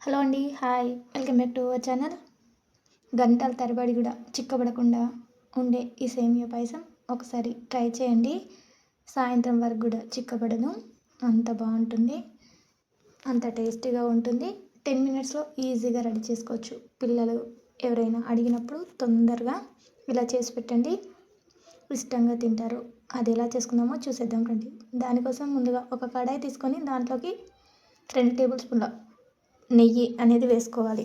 Hello అండి, hi, welcome back to our channel. గంటల తరబడి కూడా చిక్కబడకుండా ఉండే ఈ సేమియా పాయసం ఒకసారి ట్రై చేయండి. సాయంత్రం వరకు కూడా చిక్కబడదు, అంత బాగుంటుంది, అంత టేస్టీగా ఉంటుంది. 10 మినిట్స్లో ఈజీగా రెడీ చేసుకోవచ్చు. పిల్లలు ఎవరైనా అడిగినప్పుడు తొందరగా ఇలా చేసి పెట్టండి, ఇష్టంగా తింటారు. అది ఎలా చేసుకుందామో చూసేద్దాం రండి. దానికోసం ముందుగా ఒక కడాయి తీసుకొని దాంట్లోకి 2 టేబుల్ స్పూన్ల నెయ్యి అనేది వేసుకోవాలి.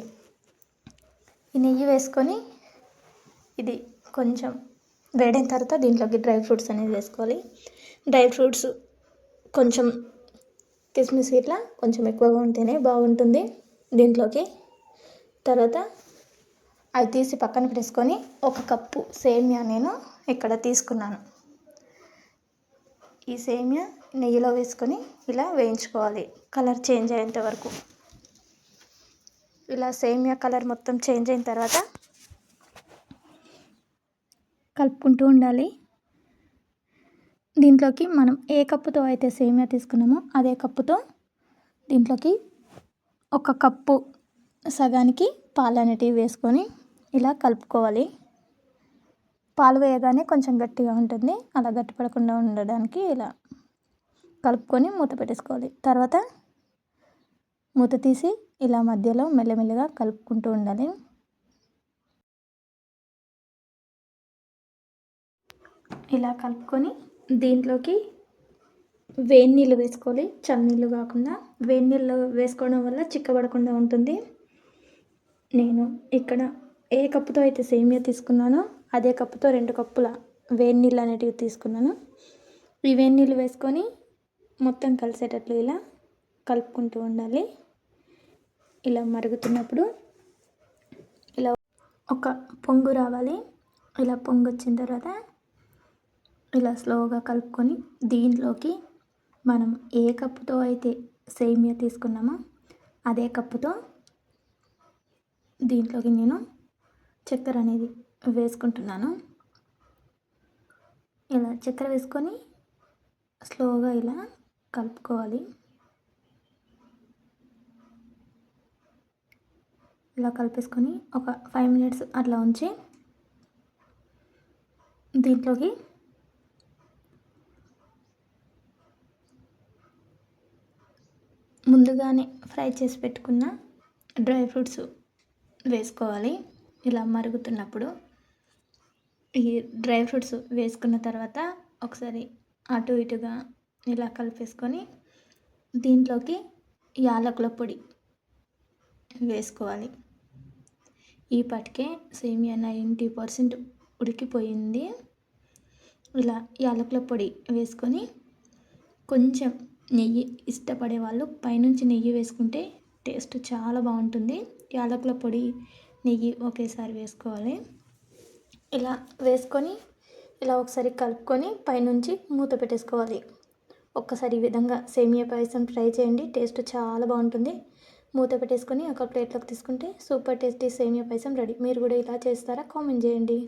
ఈ నెయ్యి వేసుకొని ఇది కొంచెం వేడైన తర్వాత దీంట్లోకి డ్రై ఫ్రూట్స్ అనేది వేసుకోవాలి. డ్రై ఫ్రూట్స్ కొంచెం కిస్మిస్ ఇట్లా కొంచెం ఎక్కువగా ఉంటేనే బాగుంటుంది దీంట్లోకి. తర్వాత అవి తీసి పక్కన పెట్టేసుకొని 1 కప్పు సేమియా నేను ఇక్కడ తీసుకున్నాను. ఈ సేమియా నెయ్యిలో వేసుకొని ఇలా వేయించుకోవాలి, కలర్ చేంజ్ అయ్యేంత వరకు. ఇలా సేమియా కలర్ మొత్తం చేంజ్ అయిన తర్వాత కలుపుకుంటూ ఉండాలి. దీంట్లోకి మనం ఏ కప్పుతో అయితే సేమియా తీసుకున్నామో అదే కప్పుతో దీంట్లోకి 1 కప్పు సగానికి పాలు అనేటివి వేసుకొని ఇలా కలుపుకోవాలి. పాలు వేయగానే కొంచెం గట్టిగా ఉంటుంది, అలా గట్టిపడకుండా ఉండడానికి ఇలా కలుపుకొని మూత పెట్టేసుకోవాలి. తర్వాత మూత తీసి ఇలా మధ్యలో మెల్లమెల్లగా కలుపుకుంటూ ఉండాలి. ఇలా కలుపుకొని దీంట్లోకి వేడి నీళ్ళు వేసుకోవాలి, చన్నీళ్ళు కాకుండా. వేడి నీళ్ళు వేసుకోవడం వల్ల చిక్కబడకుండా ఉంటుంది. నేను ఇక్కడ ఏ కప్పుతో అయితే సేమియా తీసుకున్నానో అదే కప్పుతో 2 కప్పుల వేడి నీళ్ళు అనేటివి తీసుకున్నాను. ఈ వేడి నీళ్ళు వేసుకొని మొత్తం కలిసేటట్లు ఇలా కలుపుకుంటూ ఉండాలి. ఇలా మరుగుతున్నప్పుడు ఇలా ఒక పొంగు రావాలి. ఇలా పొంగు వచ్చిన తర్వాత ఇలా స్లోగా కలుపుకొని దీంట్లోకి మనం ఏ కప్పుతో అయితే సేమియా తీసుకున్నామో అదే కప్పుతో దీంట్లోకి నేను చక్కెర అనేది వేసుకుంటున్నాను. ఇలా చక్కెర వేసుకొని స్లోగా ఇలా కలుపుకోవాలి. ఇలా కలిపేసుకొని ఒక 5 మినిట్స్ అట్లా ఉంచి దీంట్లోకి ముందుగానే ఫ్రై చేసి పెట్టుకున్న డ్రై ఫ్రూట్స్ వేసుకోవాలి. ఇలా మరుగుతున్నప్పుడు ఈ డ్రై ఫ్రూట్స్ వేసుకున్న తర్వాత ఒకసారి అటు ఇటుగా ఇలా కలిపేసుకొని దీంట్లోకి యాలకుల పొడి వేసుకోవాలి. ఈ పాటికే సేమియా 90% ఉడికిపోయింది. ఇలా యాలకుల పొడి వేసుకొని కొంచెం నెయ్యి ఇష్టపడే వాళ్ళు పైనుంచి నెయ్యి వేసుకుంటే టేస్ట్ చాలా బాగుంటుంది. యాలకుల పొడి నెయ్యి ఒకేసారి వేసుకోవాలి. ఇలా వేసుకొని ఇలా ఒకసారి కలుపుకొని పైనుంచి మూత పెట్టేసుకోవాలి. ఒక్కసారి ఈ విధంగా సేమియా పాయసం ట్రై చేయండి, టేస్ట్ చాలా బాగుంటుంది. మూత పెట్టేసుకొని ఒక ప్లేట్లోకి తీసుకుంటే సూపర్ టేస్టీ సేమియా పాయసం రెడీ. మీరు కూడా ఇలా చేస్తారా? కామెంట్ చేయండి.